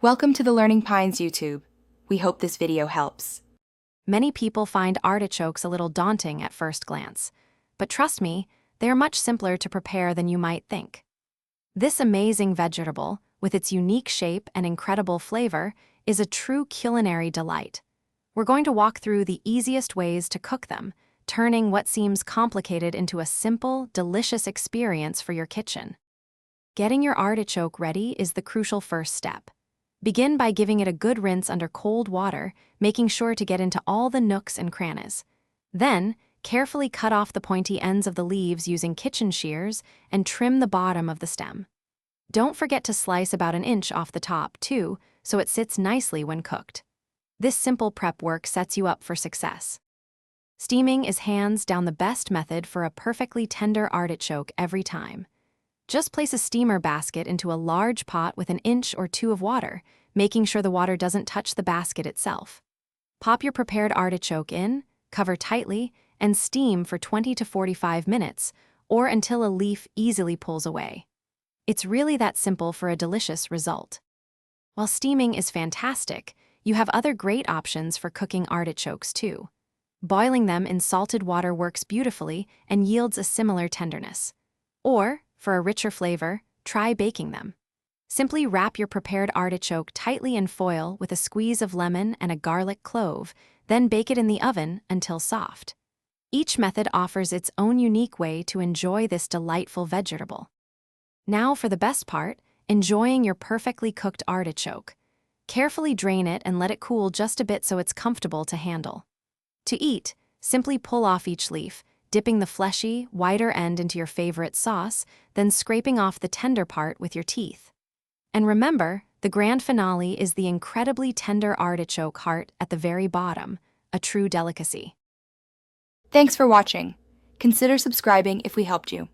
Welcome to the Learning Pines YouTube. We hope this video helps. Many people find artichokes a little daunting at first glance, but trust me, they are much simpler to prepare than you might think. This amazing vegetable, with its unique shape and incredible flavor, is a true culinary delight. We're going to walk through the easiest ways to cook them, turning what seems complicated into a simple, delicious experience for your kitchen. Getting your artichoke ready is the crucial first step. Begin by giving it a good rinse under cold water, making sure to get into all the nooks and crannies. Then, carefully cut off the pointy ends of the leaves using kitchen shears and trim the bottom of the stem. Don't forget to slice about an inch off the top, too, so it sits nicely when cooked. This simple prep work sets you up for success. Steaming is hands down the best method for a perfectly tender artichoke every time. Just place a steamer basket into a large pot with an inch or two of water, making sure the water doesn't touch the basket itself. Pop your prepared artichoke in, cover tightly, and steam for 20 to 45 minutes, or until a leaf easily pulls away. It's really that simple for a delicious result. While steaming is fantastic, you have other great options for cooking artichokes too. Boiling them in salted water works beautifully and yields a similar tenderness. Or, for a richer flavor, try baking them. Simply wrap your prepared artichoke tightly in foil with a squeeze of lemon and a garlic clove, then bake it in the oven until soft. Each method offers its own unique way to enjoy this delightful vegetable. Now for the best part, enjoying your perfectly cooked artichoke. Carefully drain it and let it cool just a bit so it's comfortable to handle. To eat, simply pull off each leaf, dipping the fleshy, whiter end into your favorite sauce, then scraping off the tender part with your teeth. And remember, the grand finale is the incredibly tender artichoke heart at the very bottom, a true delicacy. Thanks for watching. Consider subscribing if we helped you.